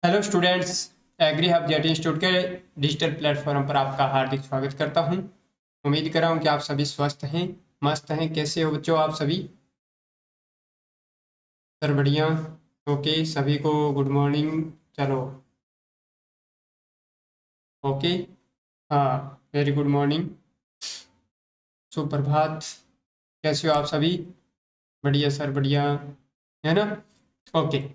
Hello students, Agri Hub JET institute के digital platform पर आपका हार्दिक स्वागत करता हूं। उम्मीद कर रहा हूं कि आप सभी स्वस्थ हैं, मस्त हैं। कैसे हो बच्चों आप सभी? सर बढ़िया। ओके, सभी को गुड मॉर्निंग। चलो, ओके। हाँ, वेरी गुड मॉर्निंग, सुप्रभात। कैसे हो आप सभी? बढ़िया सर, बढ़िया, है ना? ओके,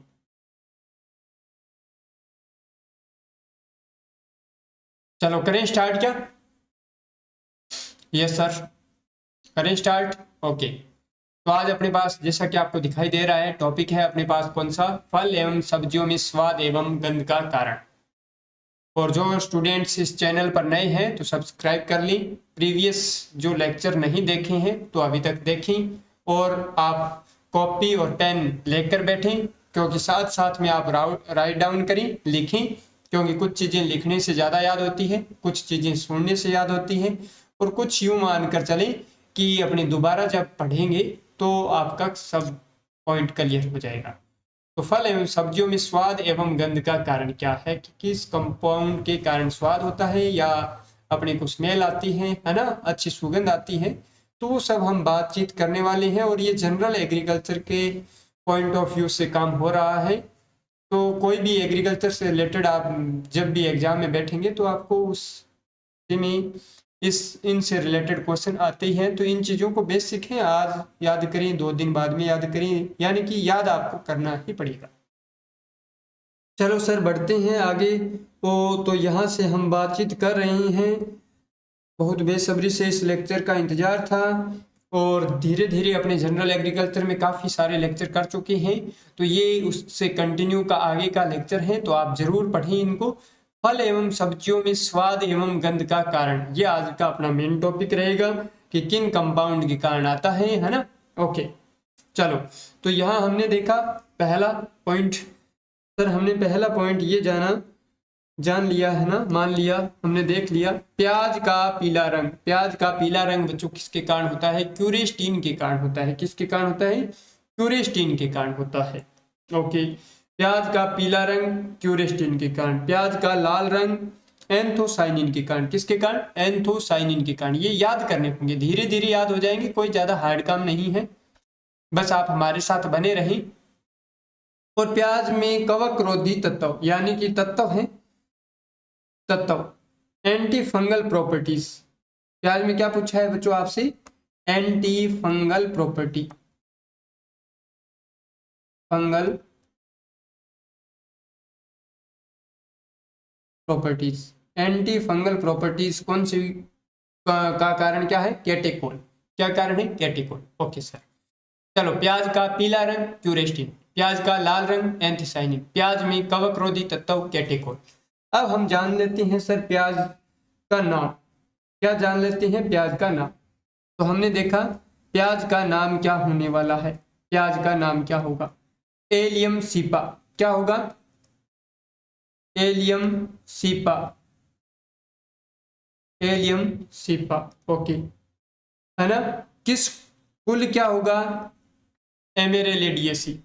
चलो करें स्टार्ट क्या? यस सर, करें स्टार्ट। ओके, तो आज अपने पास जैसा कि आपको दिखाई दे रहा है टॉपिक है अपने पास कौन सा? फल एवं सब्जियों में स्वाद एवं गंध का कारण। और जो स्टूडेंट्स इस चैनल पर नए हैं तो सब्सक्राइब कर ली। प्रीवियस जो लेक्चर नहीं देखे हैं तो अभी तक देखें। और आप कॉपी और पेन लेकर बैठें, क्योंकि साथ साथ में आप राइट डाउन करें, लिखें। क्योंकि कुछ चीज़ें लिखने से ज़्यादा याद होती है, कुछ चीज़ें सुनने से याद होती हैं, और कुछ यूँ मान कर चलें कि अपने दोबारा जब पढ़ेंगे तो आपका सब पॉइंट क्लियर हो जाएगा। तो फल एवं सब्जियों में स्वाद एवं गंध का कारण क्या है, कि किस कंपाउंड के कारण स्वाद होता है या अपने को स्मेल आती है ना, अच्छी सुगंध आती है। तो वो सब हम बातचीत करने वाले हैं, और ये जनरल एग्रीकल्चर के पॉइंट ऑफ व्यू से काम हो रहा है। तो कोई भी एग्रीकल्चर से रिलेटेड आप जब भी एग्जाम में बैठेंगे तो आपको उस में इस इनसे रिलेटेड क्वेश्चन आते ही हैं। तो इन चीज़ों को बेसिक है, आज याद करें, 2 दिन बाद में याद करें, यानी कि याद आपको करना ही पड़ेगा। चलो सर, बढ़ते हैं आगे। तो यहाँ से हम बातचीत कर रहे हैं। बहुत बेसब्री से इस लेक्चर का इंतजार था, और धीरे धीरे अपने जनरल एग्रीकल्चर में काफ़ी सारे लेक्चर कर चुके हैं। तो ये उससे कंटिन्यू का आगे का लेक्चर है, तो आप जरूर पढ़ें इनको। फल एवं सब्जियों में स्वाद एवं गंध का कारण, ये आज का अपना मेन टॉपिक रहेगा कि किन कंपाउंड के कारण आता है ना? ओके, चलो। तो यहाँ हमने देखा पहला पॉइंट। सर, हमने पहला पॉइंट ये जान लिया है ना, मान लिया, हमने देख लिया। प्याज का पीला रंग, प्याज का पीला रंग बच्चों किसके कारण होता है? क्यूरेस्टीन के कारण होता है। किसके कारण होता है? क्यूरेस्टीन के कारण होता है। ओके, प्याज का पीला रंग क्यूरेस्टीन के कारण। प्याज का लाल रंग एंथोसाइनिन के कारण। किसके कारण? एंथोसाइनिन के कारण। ये याद करने होंगे, धीरे धीरे याद हो जाएंगे, कोई ज्यादा हार्ड काम नहीं है, बस आप हमारे साथ बने रहें। और प्याज में कवक रोधी तत्व, यानी कि तत्व है, तत्व, एंटी फंगल प्रॉपर्टीज। प्याज में क्या पूछा है बच्चों आपसे? Anti fungal property, fungal properties. Anti fungal properties कौन सी का कारण क्या है? कैटेकोल। क्या कारण है? कैटेकोल। ओके सर, चलो। प्याज का पीला रंग क्यूरेस्टिन, प्याज का लाल रंग एंथोसाइनिन, प्याज में कवक रोधी तत्व कैटेकोल। अब हम जान लेते हैं सर प्याज का नाम। क्या जान लेते हैं? प्याज का नाम। तो हमने देखा प्याज का नाम क्या होने वाला है। प्याज का नाम क्या होगा? Allium cepa. क्या होगा? Allium cepa, allium cepa. Okay, है ना? किस कुल क्या होगा? एमेरेलिडियसी।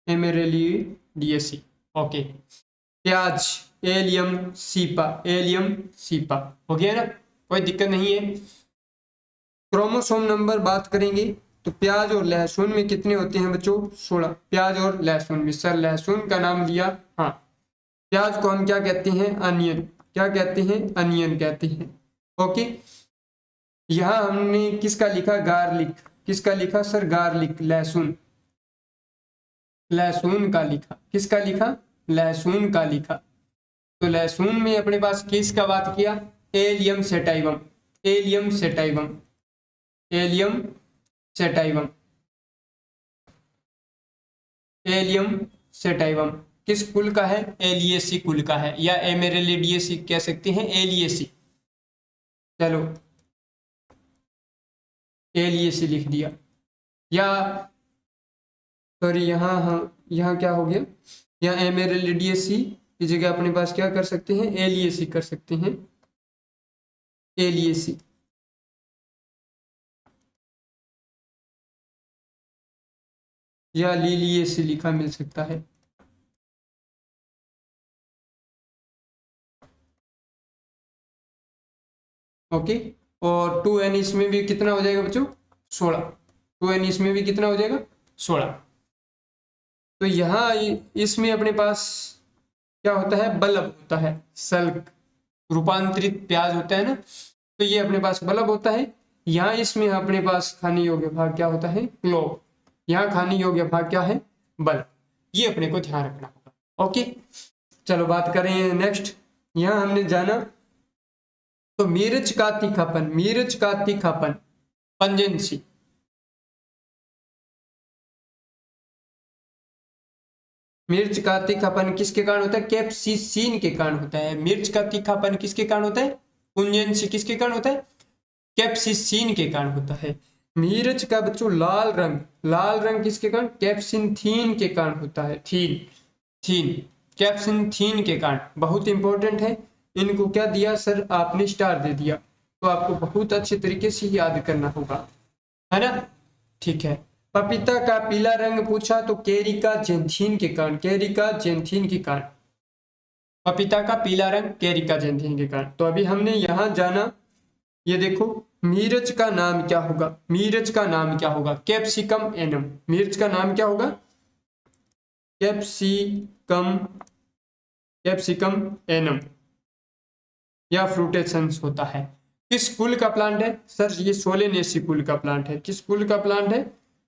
एमेरेलिडियसी। ओके, प्याज एलियम सीपा, एलियम सीपा। हो गया ना? कोई दिक्कत नहीं है। क्रोमोसोम नंबर बात करेंगे तो प्याज और लहसुन में कितने होते हैं बच्चों? 16। प्याज और लहसुन में, सर लहसुन का नाम लिया, हाँ। प्याज को हम क्या कहते हैं? अनियन। क्या कहते हैं? अनियन कहते हैं। ओके, यहाँ हमने किसका लिखा? गार्लिक। किसका लिखा सर? गार्लिक, लहसुन, लहसुन का लिखा। किसका लिखा? लहसुन का लिखा। तो लहसुन में अपने पास किसका बात किया? Allium sativum, allium sativum, allium sativum, allium sativum. किस कुल का है? एलियेसी कुल का है, या एमेरेलिडियसी कह सकते हैं, एलियेसी। चलो, एलियेसी लिख दिया। या सॉरी, यहाँ यहाँ क्या हो गया? यहाँ एमेरेलिडियसी की जगह अपने पास क्या कर सकते हैं? एलियेसी कर सकते हैं, एलियेसी। या लिलिएसी लिखा मिल सकता है। ओके, और 2n इसमें भी कितना हो जाएगा बच्चों, 16। 2n इसमें भी कितना हो जाएगा, 16। तो यहाँ इसमें अपने पास क्या होता है, बल्ब होता है, सल्क रूपांतरित प्याज होता है ना, तो ये अपने पास बल्ब होता है। यहाँ इसमें अपने पास खाने योग्य भाग क्या होता है, क्लोव। यहाँ खाने योग्य भाग क्या है, बल्ब। ये अपने को ध्यान रखना होगा। ओके, चलो बात करें नेक्स्ट। यहाँ हमने जाना तो मिर्च का तीखापन, मिर्च का तीखापन, पंजेंसी। मिर्च का तीखापन किसके कारण होता है, कैप्सिसिन के कारण होता है। मिर्च का तीखापन किसके कारण होता है, पुंजेंसी किसके कारण होता है, कैप्सिसिन के कारण होता है। मिर्च का बच्चों लाल रंग, लाल रंग किसके कारण, कैप्सिथीन के कारण होता है। थीन, थीन, कैप्सिथीन के कारण। बहुत इंपॉर्टेंट है, इनको क्या दिया सर आपने, स्टार दे दिया, तो आपको बहुत अच्छे तरीके से याद करना होगा, है ना। ठीक है, पपीता का पीला रंग पूछा तो केरिका जेंथिन के कारण, केरिका जेंथिन के कारण। पपीता का पीला रंग केरिका जेंथिन के कारण। तो अभी हमने यहां जाना, ये देखो मिर्च का नाम क्या होगा, मिर्च का नाम क्या होगा, कैप्सिकम एनम। मिर्च का नाम क्या होगा, कैप्सिकम, कैप्सिकम एनम या फ्रूटेसेंस होता है। किस कुल का प्लांट है सर, ये सोलेनेसी कुल का प्लांट है। किस कुल का प्लांट है,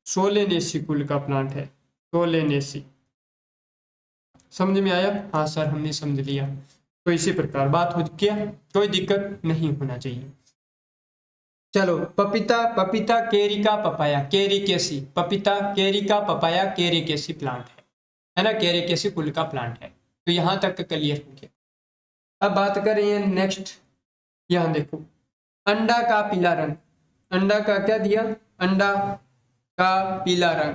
सोलेनेसी कुल का प्लांट है, सोलेनेसी। समझ में आया, हाँ सर हमने समझ लिया। तो इसी प्रकार बात हो गया, कोई दिक्कत नहीं होना चाहिए। चलो पपीता, पपीता केरिका पपाया, केरिकेसी, पपीता केरिका पपाया केरिकेसी प्लांट है ना, केरिकेसी कुल का प्लांट है। तो यहां तक क्लियर हो गया। अब बात करें नेक्स्ट, यहां देखो अंडा का पीला रंग, अंडा का क्या दिया, अंडा का पीला रंग,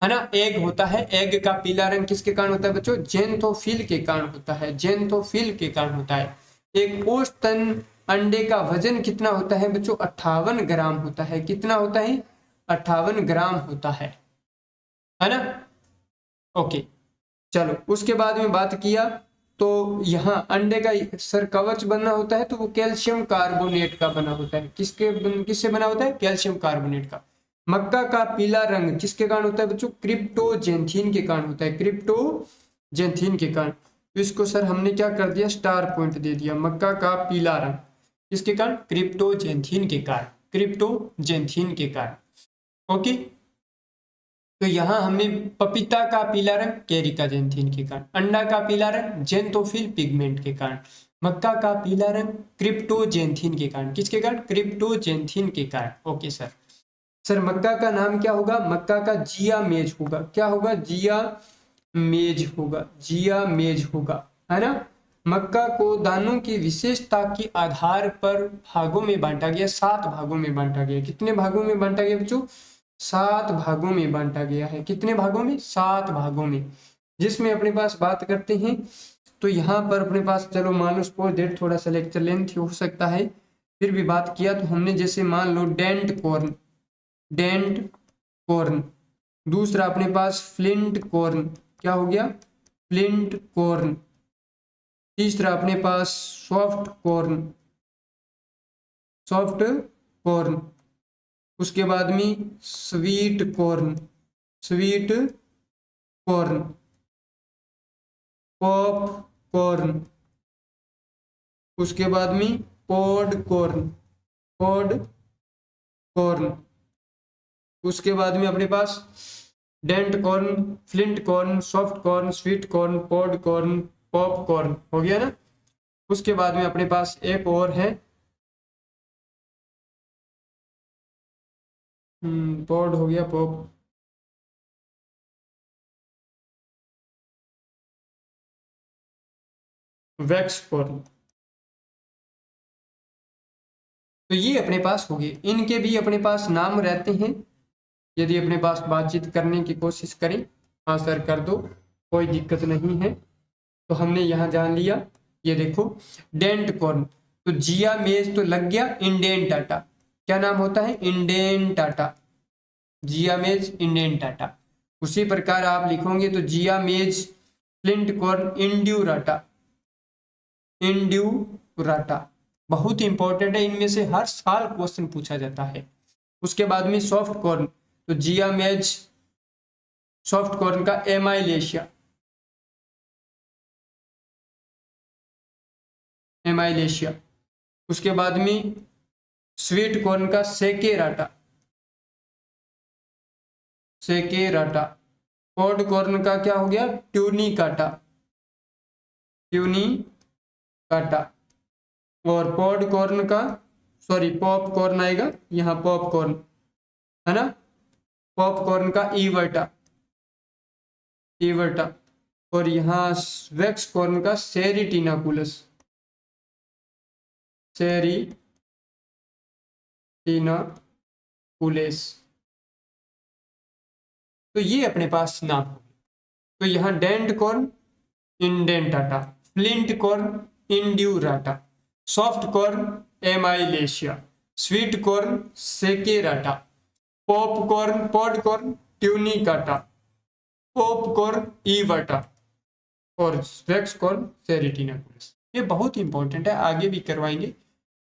है ना। एग होता है, एग का पीला रंग किसके कारण होता है बच्चों, जेंथोफिल के कारण होता है, जेंथोफिल के कारण होता है। एक औसतन अंडे का वजन कितना होता है बच्चों, 58 ग्राम होता है। कितना होता है, 58 ग्राम होता है ना। ओके, चलो उसके बाद में बात किया तो यहाँ अंडे का सर कवच बनना होता है तो वो कैल्शियम कार्बोनेट का बना होता है। किससे बना होता है, कैल्शियम कार्बोनेट का। मक्का का पीला रंग किसके कारण होता है बच्चों, क्रिप्टोजेंथिन के कारण होता है, क्रिप्टोजेंथिन के कारण। तो इसको सर हमने क्या कर दिया, स्टार पॉइंट दे दिया। मक्का का पीला रंग किसके कारण, क्रिप्टोजेंथिन के कारण, क्रिप्टोजेंथिन के कारण। ओके, तो यहां हमने पपीता का पीला रंग केरिका जेंथिन के कारण, अंडा का पीला रंग जेंथोफिल पिगमेंट के कारण, मक्का का पीला रंग क्रिप्टोजेंथिन के कारण। किसके कारण, क्रिप्टोजेंथिन के कारण। ओके सर, सर मक्का का नाम क्या होगा, मक्का का जिया मेज होगा। क्या होगा, जिया मेज होगा, जिया मेज होगा, है ना। मक्का को दानों की विशेषता के आधार पर भागों में बांटा गया, 7 भागों में बांटा गया। कितने भागों में बांटा गया बच्चों, 7 भागों में बांटा गया है। कितने भागों में, 7 भागों में। जिसमें अपने पास बात करते हैं तो यहाँ पर अपने पास, चलो मान लो सपोज डेट थोड़ा सा लेक्चर लेंथ हो सकता है, फिर भी बात किया तो हमने जैसे मान लो डेंट कॉर्न, डेंट कॉर्न। दूसरा अपने पास फ्लिंट कॉर्न, क्या हो गया, फ्लिंट कॉर्न। तीसरा अपने पास सॉफ्ट कॉर्न, सॉफ्ट कॉर्न। उसके बाद में sweet corn, sweet corn, pop corn. उसके बाद में पॉड कॉर्न, पॉड कॉर्न। उसके बाद में अपने पास dent corn, flint corn, soft corn, sweet corn, pod corn, pop corn. हो गया ना। उसके बाद में अपने पास एक और है, पॉड हो गया, पॉप, वैक्स कॉर्न। तो ये अपने पास हो गए। इनके भी अपने पास नाम रहते हैं, यदि अपने पास बातचीत करने की कोशिश करें, हाँ सर कर दो, कोई दिक्कत नहीं है। तो हमने यहाँ जान लिया, ये देखो डेंट कॉर्न, तो जिया मेज तो लग गया, इंडेंटाटा। क्या नाम होता है, इंडेंटाटा, जिया मेज इंडेंटाटा। उसी प्रकार आप लिखोगे तो जिया मेज फ्लिंट कॉर्न इंड्यूराटा, इंड्यूराटा बहुत इंपॉर्टेंट है, इनमें से हर साल क्वेश्चन पूछा जाता है। उसके बाद में सॉफ्ट कॉर्न, तो जिया मेज सॉफ्ट कॉर्न का एमाइलेशिया, एमाइलेशिया। उसके बाद में स्वीट कॉर्न का सेकेराटा, सेकेराटा। पॉड कॉर्न का क्या हो गया, ट्यूनिकाटा, ट्यूनिकाटा। और पॉड कॉर्न का सॉरी पॉपकॉर्न आएगा यहाँ, पॉपकॉर्न है ना, पॉपकॉर्न का ईवर्टा, ईवर्टा। और यहाँ वेक्स कॉर्न का सेरिटिनाकुलस, सेरिटिनाकुलस। तो ये अपने पास नाम हो। तो यहाँ dent corn indentata, flint corn indurata, soft corn amylacea, sweet corn saccharata, popcorn podcorn tunicata, popcorn everta और वेक्स कॉर्न सेरिटिनाकुलस। ये बहुत इंपॉर्टेंट है, आगे भी करवाएंगे,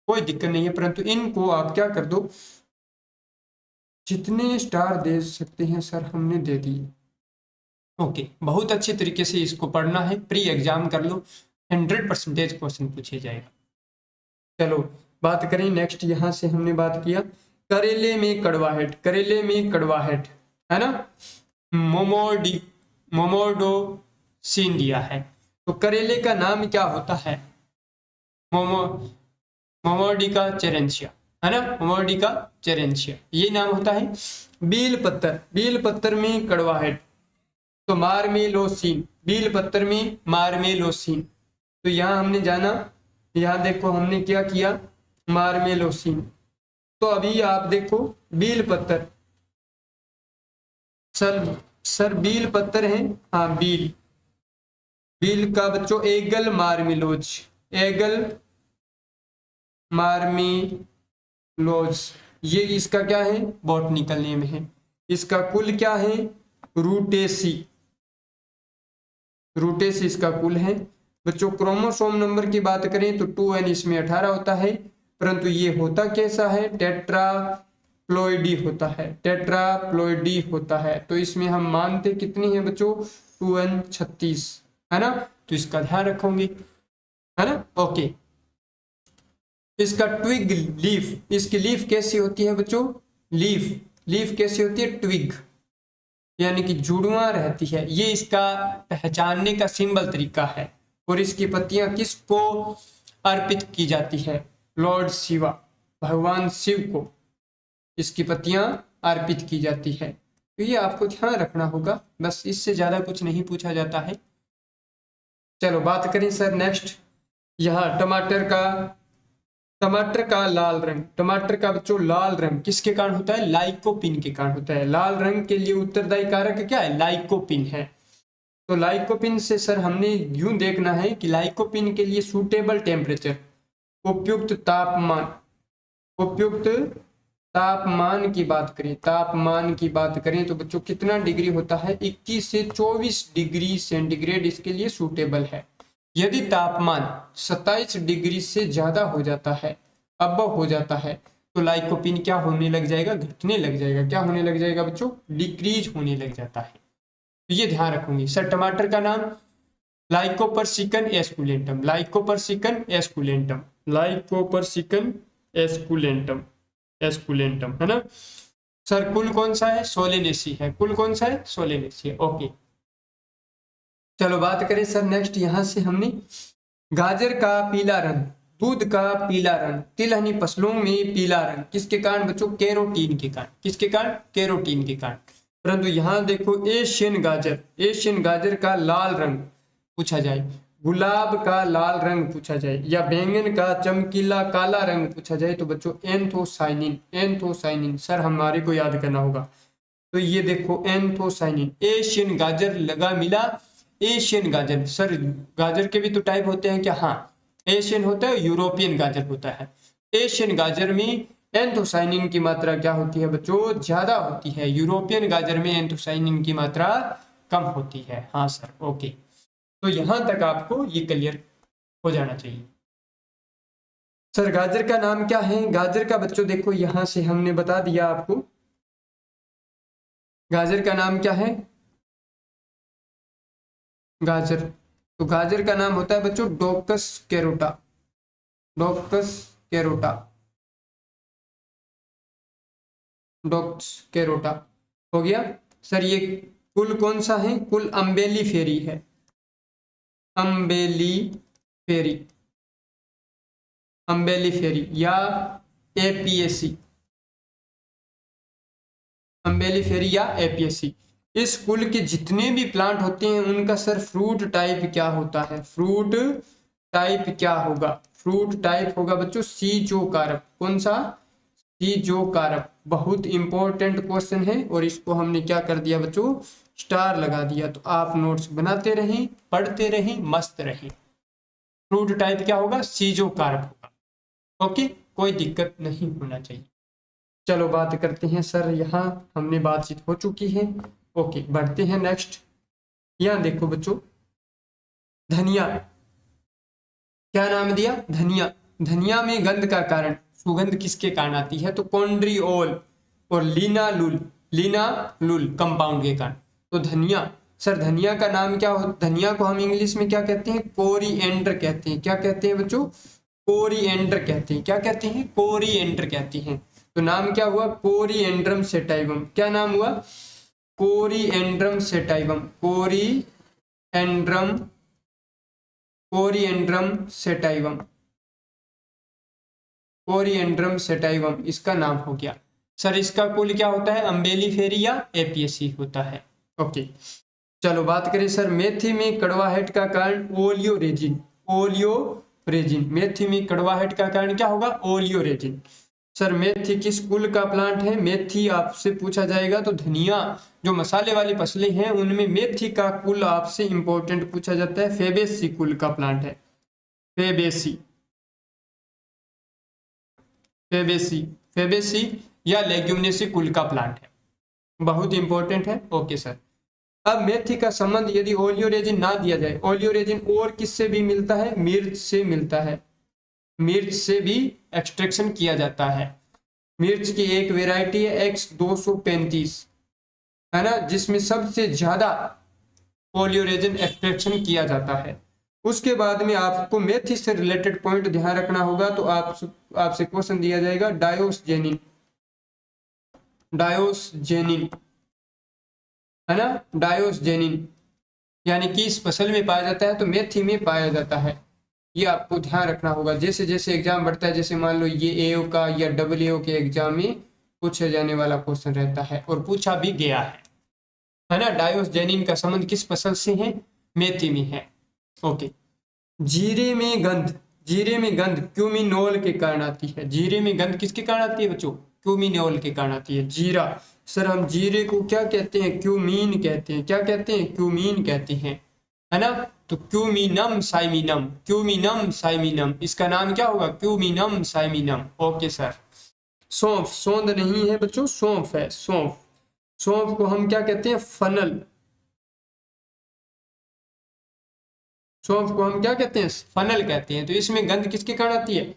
कोई दिक्कत नहीं है, परंतु इनको आप क्या कर दो, जितने स्टार दे सकते हैं सर हमने दे दिए। ओके, बहुत अच्छे तरीके से इसको पढ़ना है, प्री एग्जाम कर लो, 100% क्वेश्चन पूछे जाएगा। चलो बात करें नेक्स्ट, यहां से हमने बात किया करेले में कड़वाहट, करेले में कड़वाहट है ना, मोमोडोसिन दिया है। तो करेले का नाम क्या होता है, मोमोडिका चेरेंशिया है ना, मोमोडिका चेरेंशिया ये नाम होता है। बील पत्तर, बील पत्तर में कड़वाहट तो मार्मेलोसिन, बील पत्तर में मार्मेलोसिन। तो यहाँ हमने जाना, यहाँ देखो हमने क्या किया, मार्मेलोसिन। तो अभी आप देखो बील पत्तर, सर बील पत्तर है, हाँ बील, बील का बच्चों एगल मार्मिलोज, एगल मार्मिलोज ये इसका क्या है, बॉटनिकल नेम है। इसका कुल क्या है, रूटेसी, रूटेसी इसका कुल है। बच्चों क्रोमोसोम नंबर की बात करें तो 2n इसमें 18 होता है, परंतु ये होता कैसा है, टेट्राप्लॉइडी होता है, टेट्राप्लॉइडी होता है। तो इसमें हम मानते कितनी है बच्चों, 2n 36 है ना, तो इसका ध्यान रखोगे है ना। ओके, इसका ट्विग लीफ, इसकी लीफ कैसी होती है बच्चों, लीफ, लीफ कैसी होती है, ट्विग यानी कि जुड़वा रहती है, ये इसका पहचानने का सिंबल तरीका है। और इसकी पत्तियां किसको अर्पित की जाती है, लॉर्ड शिवा, भगवान शिव को इसकी पत्तियां अर्पित की जाती है। तो ये आपको ध्यान रखना होगा, बस इससे ज्यादा कुछ नहीं पूछा जाता है। चलो बात करें सर नेक्स्ट, यहाँ टमाटर का लाल रंग, टमाटर का बच्चों लाल रंग किसके कारण होता है, लाइकोपिन के कारण होता है। लाल रंग के लिए उत्तरदायी कारक क्या है, लाइकोपिन है। तो लाइकोपिन से सर हमने यूं देखना है कि लाइकोपिन के लिए सूटेबल टेम्परेचर, उपयुक्त तापमान, उपयुक्त तापमान की बात करें, तापमान की बात करें तो बच्चों कितना डिग्री होता है, 21 से 24 डिग्री सेंटीग्रेड इसके लिए सूटेबल है। यदि तापमान 27 डिग्री से ज्यादा हो जाता है, अबव हो जाता है, तो लाइकोपिन क्या होने लग जाएगा, घटने लग जाएगा। क्या होने लग जाएगा बच्चों, डिक्रीज होने लग जाता है। तो ये ध्यान रखूंगी। सर टमाटर का नाम लाइकोपर्सिकन एस्कुलेंटम, लाइकोपर्सिकन एस्कुलेंटम, लाइकोपर्सिकन एस्कुलेंटम, एस्कुलेंटम है ना। सर कुल कौन सा है, सोलेनेसी है, कुल कौन सा है, सोलेनेसी है। ओके, चलो बात करें सर नेक्स्ट, यहां से हमने गाजर का पीला रंग, दूध का पीला रंग, तिलहनी फसलों में पीला रंग किसके कारण बच्चों, कैरोटीन के कारण, किसके कारण, कैरोटीन के कारण। परंतु यहाँ देखो एशियन गाजर, एशियन गाजर का लाल रंग पूछा जाए, गुलाब का लाल रंग पूछा जाए, या बैंगन का चमकीला काला रंग पूछा जाए, तो बच्चों एंथोसाइनिन, एंथोसाइनिन सर हमारे को याद करना होगा। तो ये देखो एंथोसाइनिन, एशियन गाजर लगा मिला, एशियन गाजर। सर गाजर के भी तो टाइप होते हैं क्या, हाँ एशियन होता है, यूरोपियन गाजर होता है। एशियन गाजर में एंथोसाइनिन की मात्रा क्या होती है बच्चों, ज्यादा होती है। यूरोपियन गाजर में एंथोसाइनिन की मात्रा कम होती है। हाँ सर, ओके। तो यहां तक आपको ये क्लियर हो जाना चाहिए। सर गाजर का नाम क्या है, गाजर का बच्चों देखो यहां से हमने बता दिया आपको, गाजर का नाम क्या है, गाजर, तो गाजर का नाम होता है बच्चों डोकस कैरोटा, डोकस कैरोटा, डोकस कैरोटा हो गया। सर ये कुल कौन सा है, कुल अम्बेली फेरी है, अम्बेली फेरी, अम्बेली फेरी या एपीएसी, अम्बेली फेरी या एपीएसी। इस कुल के जितने भी प्लांट होते हैं उनका सर फ्रूट टाइप क्या होता है, फ्रूट टाइप क्या होगा, फ्रूट टाइप होगा बच्चों सीजोकारप। कौन सा, सीजोकारप। बहुत इंपॉर्टेंट क्वेश्चन है और इसको हमने क्या कर दिया बच्चों, स्टार लगा दिया। तो आप नोट्स बनाते रहें, पढ़ते रहें, मस्त रहें। फ्रूट टाइप क्या होगा, सीजोकारप होगा। ओके, कोई दिक्कत नहीं होना चाहिए। चलो बात करते हैं सर, यहाँ हमने बातचीत हो चुकी है। ओके, बढ़ते हैं नेक्स्ट। यहाँ देखो बच्चों, धनिया, क्या नाम दिया, धनिया। धनिया में गंध का कारण, सुगंध किसके कारण आती है, तो कॉन्ड्रियोल और लिनालुल, लिनालुल कंपाउंड के कारण। तो धनिया, सर धनिया का नाम क्या हो, धनिया को हम इंग्लिश में क्या कहते हैं, कोरिएंडर कहते हैं। क्या कहते हैं बच्चों, कोरिएंडर कहते हैं। क्या कहते हैं, कोरिएंडर कहते हैं। तो नाम क्या हुआ, कोरिएंड्रम सेटाइवम। क्या नाम हुआ, coriandrum sativum, coriandrum, coriandrum sativum, coriandrum sativum इसका नाम हो गया। सर इसका कुल क्या होता है, अम्बेली फेरी या एपीएसी होता है। ओके, चलो बात करें सर, मेथी में कड़वाहट का कारण ओलियोरेजिन, ओलियोरेजिन। मेथी में कड़वाहट का कारण क्या होगा, ओलियोरेजिन। सर मेथी किस कुल का प्लांट है, मेथी आपसे पूछा जाएगा तो धनिया जो मसाले वाली फसलें हैं उनमें मेथी का कुल आपसे इंपॉर्टेंट पूछा जाता है, फेबेसी कुल का प्लांट है, फेबेसी, फेबेसी, फेबेसी या लेग्यूमिनेसी कुल का प्लांट है, बहुत इंपॉर्टेंट है। ओके सर, अब मेथी का संबंध यदि ओलियोरेजिन ना दिया जाए, ओलियोरेजिन और किससे भी मिलता है, मिर्च से मिलता है, मिर्च से भी एक्सट्रैक्शन किया जाता है। मिर्च की एक वेराइटी है X235, है ना, जिसमें सबसे ज्यादा ओलियोरेजिन एक्सट्रैक्शन किया जाता है। उसके बाद में आपको मेथी से रिलेटेड पॉइंट ध्यान रखना होगा। तो आपसे क्वेश्चन दिया जाएगा डायोसजेनिन, डायोसजेनिन, है ना, डायोसजेनिन यानी कि इस फसल में पाया जाता है, तो मेथी में पाया जाता है। ये आपको ध्यान रखना होगा। जैसे जैसे एग्जाम बढ़ता है, जैसे मान लो ये एओ का या डब्ल्यूओ के एग्जाम में पूछे जाने वाला क्वेश्चन रहता है और पूछा भी गया है ना। डायोसजेनिन का संबंध किस फसल से है, मेथी में है। ओके, जीरे में गंध, जीरे में गंध क्यूमिनोल के कारण आती है। जीरे में गंध किसके कारण आती है बच्चों, क्यूमिनोल के कारण आती है। जीरा, सर हम जीरे को क्या कहते हैं, क्यूमीन कहते हैं। क्या कहते हैं, क्यूमीन कहते हैं, है ना। तो क्यूमिनम साइमिनम, क्यूमिनम साइमिनम इसका नाम क्या होगा, क्यूमिनम साइमिनम। ओके सर, सौंफ, सौंद नहीं है बच्चों, सौंफ है, सौंफ। सौंफ को हम क्या कहते हैं, फनल, सौंफ को हम क्या कहते हैं, फनल कहते हैं। तो इसमें गंध किसके कारण आती है,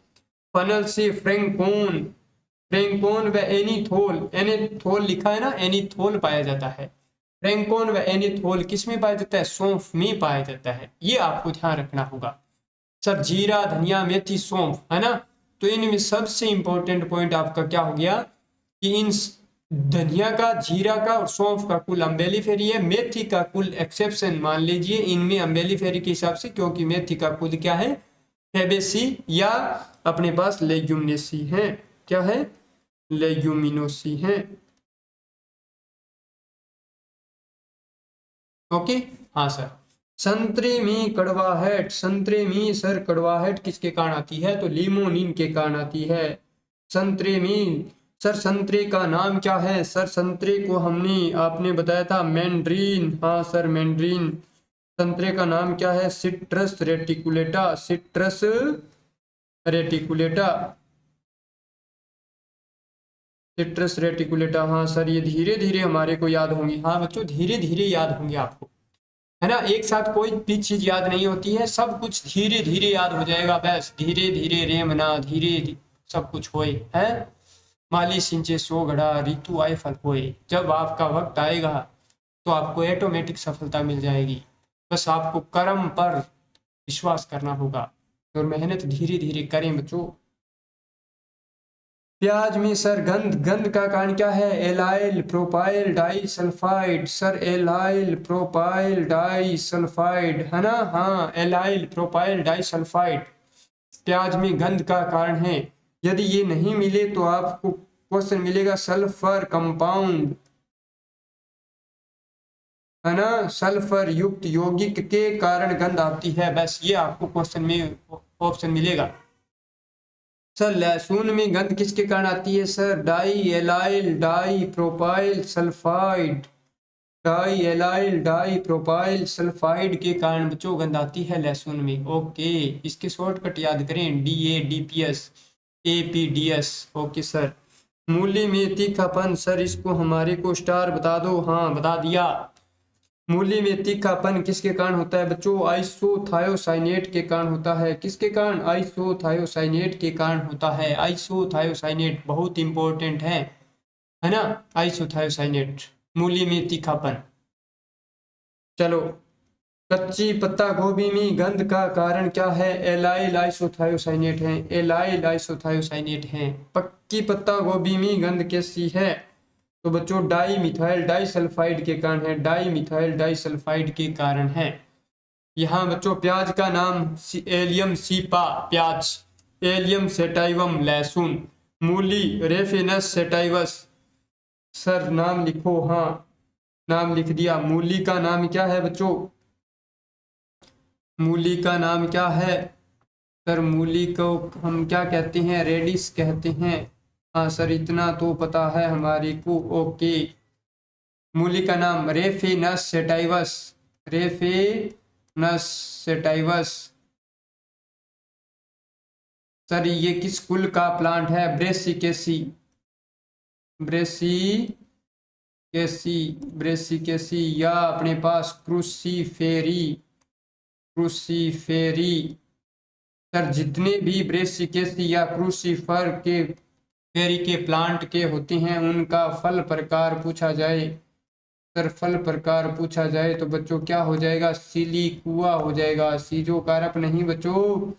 फनल से। फ्रेंकोन, फ्रेंकोन व एनीथोल, एनीथोल लिखा है ना, एनीथोल पाया जाता है। फ्रेंकोन व एनीथोल किस में पाया जाता है, सौंफ में पाया जाता है। ये आपको ध्यान रखना होगा। सर जीरा, धनिया, मेथी, सौंफ, है ना। तो इनमें सबसे इंपॉर्टेंट पॉइंट आपका क्या हो गया कि इन धनिया का, जीरा का और सौंफ का कुल अम्बेली फेरी है। मेथी का कुल एक्सेप्शन मान लीजिए इनमें अम्बेली फेरी के हिसाब से, क्योंकि मेथी का कुल क्या है, फेबेसी या अपने पास लेग्यूमिनेसी है। क्या है, लेग्यूमिनोसी है। ओके, हाँ सर। संतरे में कड़वाहट, संतरे में सर कड़वाहट किसके कारण आती है, तो लिमोनिन के कारण आती है। संतरे में, सर संतरे का नाम क्या है, सर संतरे को हमने आपने बताया था मैंड्रीन, हाँ सर मैंड्रीन। संतरे का नाम क्या है, citrus reticulata, citrus reticulata. Citrus reticulata, हाँ सर ये धीरे धीरे हमारे को याद होंगी। हाँ बच्चों धीरे धीरे याद होंगे आपको, है ना, एक साथ कोई भी चीज याद नहीं होती है, सब कुछ धीरे धीरे याद हो जाएगा, बस धीरे धीरे रेमना धीरे सब कुछ होए है। माली सिंचे सो घड़ा ऋतु आए फल होए, जब आपका वक्त आएगा तो आपको ऑटोमेटिक सफलता मिल जाएगी, बस आपको कर्म पर विश्वास करना होगा और मेहनत धीरे धीरे करें बच्चों। प्याज में सर गंध, गंध का कारण क्या है? Allyl propyl disulphide, sir allyl propyl disulphide, है ना, हाँ एलाइल प्रोपाइल डाई सल्फाइड प्याज में गंध का कारण है। यदि ये नहीं मिले तो आपको क्वेश्चन मिलेगा सल्फर कंपाउंड, है ना, सल्फर युक्त यौगिक के कारण गंध आती है, बस ये आपको क्वेश्चन में ऑप्शन मिलेगा। सर लहसुन में गंध किसके कारण आती है? Sir diallyl dipropyl sulphide, diallyl dipropyl sulphide के कारण बच्चों गंध आती है लहसुन में। ओके, इसके शॉर्टकट याद करें, DADPS APDS। Okay sir. मूली में तीखापन, सर इसको हमारे को स्टार बता दो। हाँ बता दिया। मूली में तीखापन किसके कारण होता है बच्चों? आइसोथायोसाइनेट के कारण होता है। किसके कारण? आइसोथायोसाइनेट के कारण होता है। आइसोथायोसाइनेट बहुत इंपॉर्टेंट है ना, आइसोथायोसाइनेट मूली में तीखापन। चलो, कच्ची पत्ता गोभी में गंध का कारण क्या है? एलाइल आइसोथायोसाइनेट है, एलाइल आइसोथायोसाइनेट है। पक्की पत्ता गोभी में गंध कैसी है? तो बच्चों डाई मिथाइल डाई सल्फाइड के कारण है, डाई मिथाइल डाई सल्फाइड के कारण है। यहाँ बच्चों प्याज का नाम एलियम सीपा प्याज, एलियम सेटाइवम लहसुन, मूली रेफिनस सेटाइवस। सर नाम लिखो। हाँ नाम लिख दिया। मूली का नाम क्या है बच्चों? मूली का नाम क्या है? सर मूली को हम क्या कहते हैं? रेडिस कहते हैं। हाँ सर इतना तो पता है हमारे को। ओके, मूली का नाम रेफिनस सेटाइवस, रेफिनस सेटाइवस। सर ये किस कुल का प्लांट है? ब्रेसिकेसी, ब्रेसिकेसी, ब्रेसिकेसी, या अपने पास क्रूसीफेरी, क्रूसीफेरी। सर जितने भी ब्रेसिकेसी या क्रूसीफर के फेरी के प्लांट के होते हैं उनका फल प्रकार पूछा जाए, सर फल प्रकार पूछा जाए तो बच्चों क्या हो जाएगा? सिलिकुआ हो जाएगा। सीजो कारक नहीं बच्चों,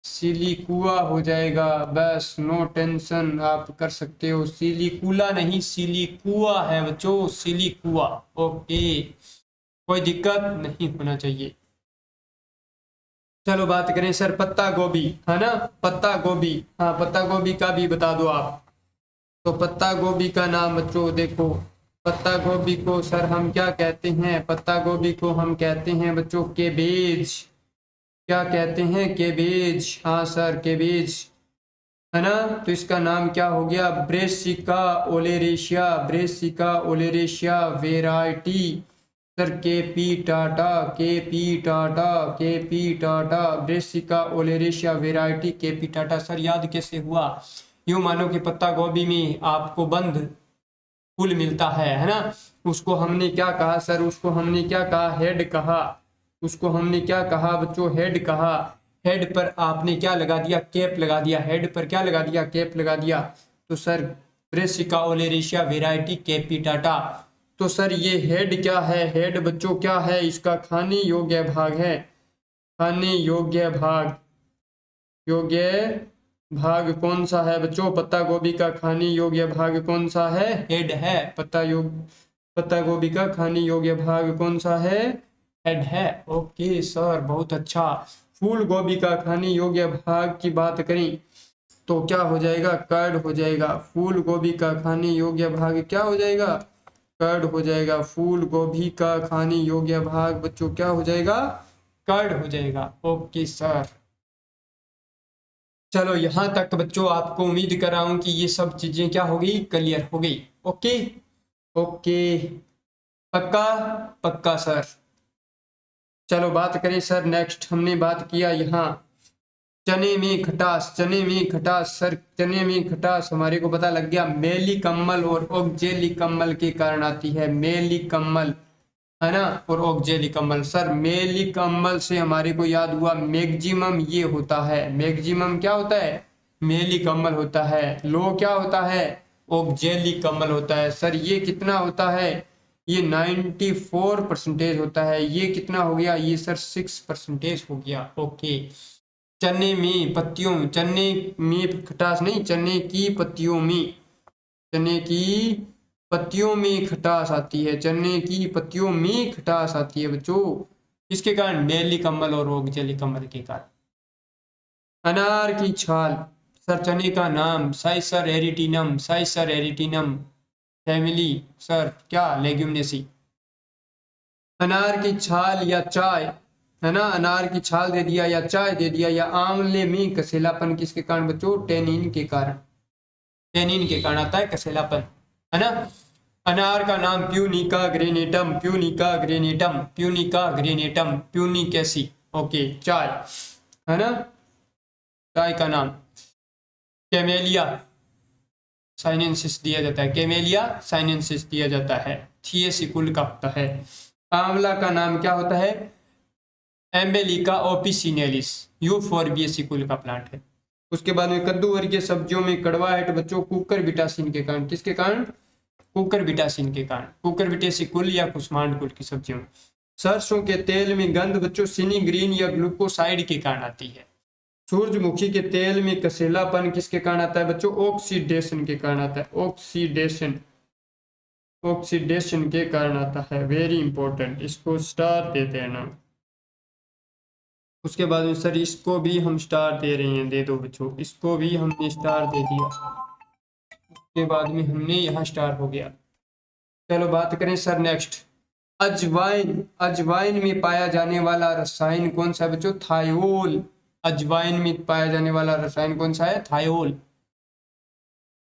सिलिकुआ हो जाएगा। बस नो टेंशन, आप कर सकते हो। सिलिकुला नहीं सिलिकुआ है बच्चों, सिलिकुआ। ओके, कोई दिक्कत नहीं होना चाहिए। चलो बात करें सर पत्ता गोभी, है ना, पत्ता गोभी। हाँ पत्ता गोभी का भी बता दो आप। तो पत्ता गोभी का नाम बच्चों देखो, पत्ता गोभी को सर हम क्या कहते हैं? पत्ता गोभी को हम कहते हैं बच्चों केबेज। क्या कहते हैं? केबेज। हाँ सर केबेज, है ना। तो इसका नाम क्या हो गया? Brassica ओलेरेशिया, Brassica ओलेरेशिया variety. Sir KP Tata, KP Tata, KP Tata, Brassica ओलेरेशिया variety KP Tata. Sir याद कैसे हुआ? यूं मानो कि पत्ता गोभी में आपको बंद फूल मिलता है ना, उसको हमने क्या कहा सर? उसको हमने क्या कहा? हेड कहा। उसको हमने क्या कहा बच्चों? हेड कहा। हेड पर आपने क्या लगा दिया? कैप लगा दिया। हेड पर क्या लगा दिया? कैप लगा दिया। तो सर ब्रेसिका ओलेरेशिया वेराइटी कैपिटाटा। तो सर ये हेड क्या है? हेड बच्चों क्या है? इसका खाने योग्य भाग है, खाने योग्य भाग। योग्य भाग कौन सा है बच्चों? पत्ता गोभी का खाने योग्य भाग कौन सा है? हेड है। पत्ता गोभी का खाने योग्य भाग कौन सा है? हेड है। ओके सर बहुत अच्छा। फूल गोभी का खाने योग्य भाग की बात करें तो क्या हो जाएगा? कर्ड हो जाएगा। फूल गोभी का खाने योग्य भाग क्या हो जाएगा? कर्ड हो जाएगा। फूल गोभी का खाने योग्य भाग बच्चों क्या हो जाएगा? कर्ड हो जाएगा। Okay sir. चलो यहाँ तक बच्चों आपको उम्मीद कर रहा हूँ कि ये सब चीजें क्या हो गई? क्लियर हो गई। ओके ओके, पक्का पक्का सर। चलो बात करें सर नेक्स्ट, हमने बात किया यहाँ चने में खटास, चने में खटास सर, चने में खटास हमारे को पता लग गया मेली कम्मल और ओक्जेली कम्मल के कारण आती है, मेली कम्मल है ना, और ओक्जेली कम्मल। सर मेली कम्मल से हमारे को याद हुआ मैक्सिमम ये होता है, मैक्सिमम क्या होता है, मेली कम्मल होता है, लो क्या होता है, ओक्जेली कम्मल होता है। सर ये कितना होता है, ये 94% होता है, ये कितना हो गया, ये सर 6% हो गया। ओके, चने में पत्तियों, चने में खटास नहीं, चने की पत्तियों में, चने की पत्तियों में खटास आती है, चने की पत्तियों में खटास आती है बच्चों, किसके कारण, मेली कम्मल और ओक्जेली कम्मल के कारण। अनार की छाल, सर चने का नाम साइसर एरिटिनम, साइसर एरिटिनम फैमिली, सर क्या, लेग्यूमिनेसी। अनार की छाल या चाय, है ना, अनार की छाल दे दिया या चाय दे दिया, या आंवले में कसेलापन किसके कारण बच्चों, टेनिन के कारण, टेनिन के कारण आता है कसेलापन, है ना। अनार का नाम Punica granatum, Punica granatum, Punica granatum, Punicaceae. Okay, चाय, है ना, चाय का नाम कैमेलिया साइनेंसिस दिया जाता है, कैमेलिया साइनेंसिस दिया जाता है, थिएसी कुल का होता है। आंवला का नाम क्या होता है, एम्बेलिका ओपिसिनेलिस, यूफोर्बिएसी कुल का प्लांट है। उसके बाद में कद्दू वर्गीय सब्जियों में कड़वाहट बच्चों कुकर बिटासिन के कारण, किसके कारण, कुकर बिटासिन के कारण, कुकर बिटेसी कुल या कुष्मांड कुल की सब्जियों में। सरसों के तेल में गंध बच्चों सिनीग्रीन या ग्लूकोसाइड के कारण आती है। सूरजमुखी के तेल में कसेलापन किसके कारण आता है बच्चों, ऑक्सीडेशन के कारण आता है, ऑक्सीडेशन, ऑक्सीडेशन के कारण आता है, वेरी इंपॉर्टेंट, इसको स्टार देते हैं ना। उसके बाद में सर इसको भी हम स्टार दे रहे हैं, दे दो बच्चों, इसको भी हमने स्टार दे दिया, उसके बाद में हमने यहाँ स्टार हो गया। चलो बात करें सर नेक्स्ट, अजवाइन, अजवाइन में पाया जाने वाला रसायन कौन सा है बच्चों, थायोल, अजवाइन में पाया जाने वाला रसायन कौन सा है, थायोल।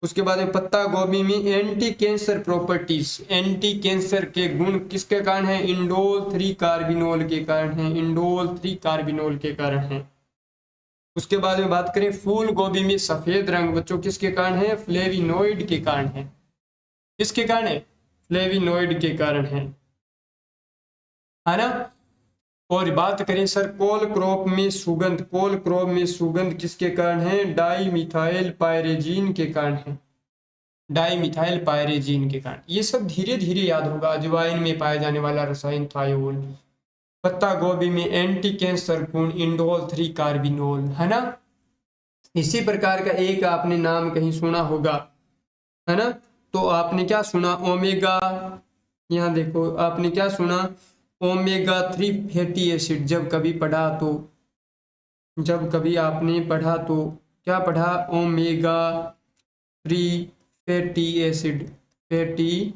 उसके बाद में पत्ता गोभी में anti cancer properties, anti cancer के गुण किसके कारण है, इंडोल 3 कार्बिनोल के कारण है, इंडोल 3 कार्बिनोल के कारण है। उसके बाद में बात करें फूल गोभी में सफेद रंग बच्चों किसके कारण है, फ्लेविनोइड के कारण है, किसके कारण है, फ्लेविनोइड के कारण है ना। और बात करें सर कोल क्रॉप में सुगंध, कोल क्रॉप में सुगंध किसके कारण है, डाई मिथाइल पायरेजीन के कारण है, डाई मिथाइल पायरेजीन के कारण। ये सब धीरे धीरे याद होगा, अजवाइन में पाया जाने वाला रसायन थायोल, पत्ता गोभी में एंटी कैंसर गुण इंडोल 3 कार्बिनोल, है ना। इसी प्रकार का एक आपने नाम कहीं सुना होगा, है ना, तो आपने क्या सुना, ओमेगा, यहाँ देखो आपने क्या सुना, ओमेगा 3 फैटी एसिड, जब कभी पढ़ा तो, जब कभी आपने पढ़ा तो क्या पढ़ा, omega 3 fatty acid, fatty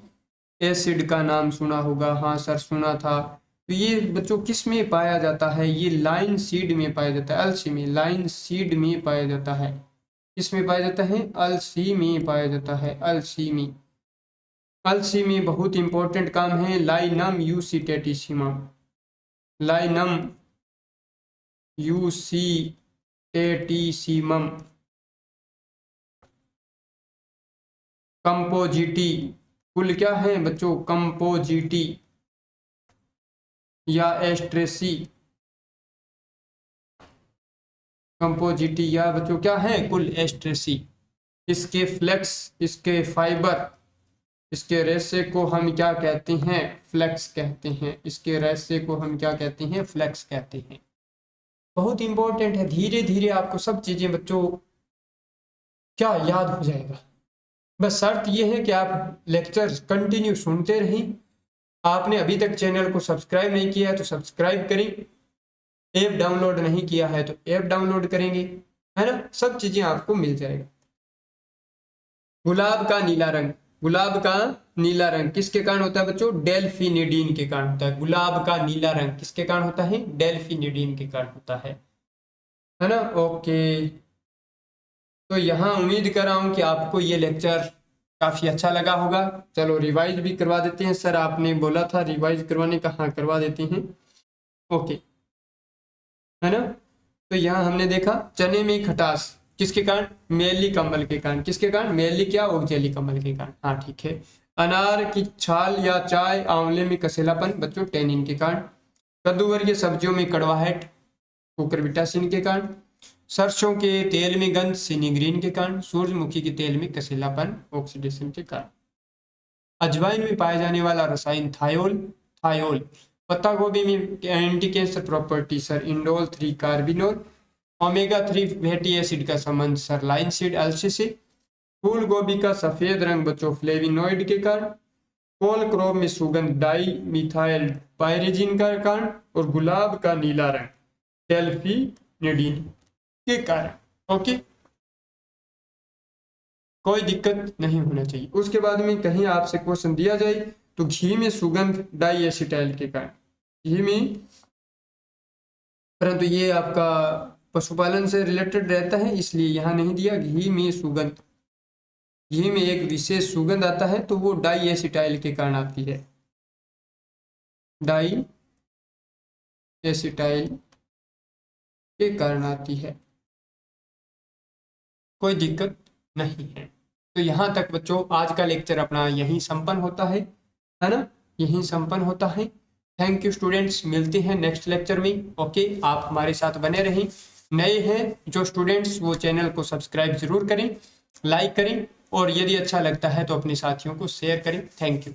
acid का नाम सुना होगा, हाँ सर सुना था। तो ये बच्चों किस में पाया जाता है, ये लाइन सीड में पाया जाता है, अलसी में, लाइन सीड में पाया जाता है, किस में पाया जाता है, अलसी में पाया जाता है, अलसी में। अलसी में बहुत इंपॉर्टेंट काम है, लाइनम यूसिटेटिसिमम, लाइनम यूसिटेटिसिमम, कंपोजिटी कुल क्या है बच्चों, कंपोजिटी या एस्ट्रेसी, कंपोजिटी या बच्चों क्या है कुल एस्ट्रेसी। इसके फ्लेक्स, इसके फाइबर, इसके रेशे को हम क्या कहते हैं, फ्लेक्स कहते हैं, इसके रेशे को हम क्या कहते हैं, फ्लेक्स कहते हैं। बहुत इंपॉर्टेंट है, धीरे धीरे आपको सब चीजें बच्चों क्या याद हो जाएगा। बस शर्त यह है कि आप लेक्चर कंटिन्यू सुनते रहें। आपने अभी तक चैनल को सब्सक्राइब नहीं किया है तो सब्सक्राइब करें, ऐप डाउनलोड नहीं किया है तो ऐप डाउनलोड करेंगे, है ना, सब चीजें आपको मिल जाएगा। गुलाब का नीला रंग, गुलाब का नीला रंग किसके कारण होता है बच्चों, डेल्फिनिडीन के कारण होता है। गुलाब का नीला रंग किसके कारण होता है, डेल्फिनिडीन के कारण होता है ना। ओके, तो यहाँ उम्मीद कर रहा हूँ कि आपको ये लेक्चर काफी अच्छा लगा होगा। चलो रिवाइज भी करवा देते हैं, सर आपने बोला था रिवाइज करवाने का, हाँ करवा देते हैं। ओके, है ना। तो यहाँ हमने देखा चने में खटास किसके कारण, मेलिक अम्ल के कारण। किसके कारण, मेलिक या ऑक्जेलिक अम्ल के कारण। हाँ ठीक है। अनार की छाल या चाय आंवले में कसेलापन बच्चों टेनिन के कारण। कद्दू वर्गीय सब्जियों में कड़वाहट कुकुरबिटासिन के कारण। सरसों के तेल में गंध सिनीग्रीन के कारण। सूरजमुखी के तेल में कसेलापन ऑक्सीडेशन के कारण। अजवाइन में पाया जाने वाला रसायन थायोल। थायोल। पत्ता गोभी में anti cancer property sir indole 3 carbinol. Omega 3 fatty acid का संबंध सर लाइनसीड एलसीसी। फूल गोभी का सफेद रंग बच्चों फ्लेविनोइड के कारण। कोल क्रोप में सुगंध डाई मिथाइल पायरिजिन का कारण। और गुलाब का नीला रंग टेल्फिनिडीन के कारण। ओके, कोई दिक्कत नहीं होना चाहिए। उसके बाद में कहीं आपसे क्वेश्चन दिया जाए तो घी में सुगंध डाई एसिटाइल के कारण, घी में, परंतु ये आपका पशुपालन से रिलेटेड रहता है इसलिए यहाँ नहीं दिया। घी में सुगंध, घी में एक विशेष सुगंध आता है तो वो डाई एसिटाइल के कारण आती है, डाई एसिटाइल के कारण आती है, कोई दिक्कत नहीं है। तो यहाँ तक बच्चों आज का लेक्चर अपना यहीं संपन्न होता है ना, यहीं संपन्न होता है। थैंक यू स्टूडेंट्स, मिलते हैं नेक्स्ट लेक्चर में। ओके, आप हमारे साथ बने रहें। नए हैं जो स्टूडेंट्स वो चैनल को सब्सक्राइब जरूर करें, लाइक करें और यदि अच्छा लगता है तो अपने साथियों को शेयर करें। Thank you.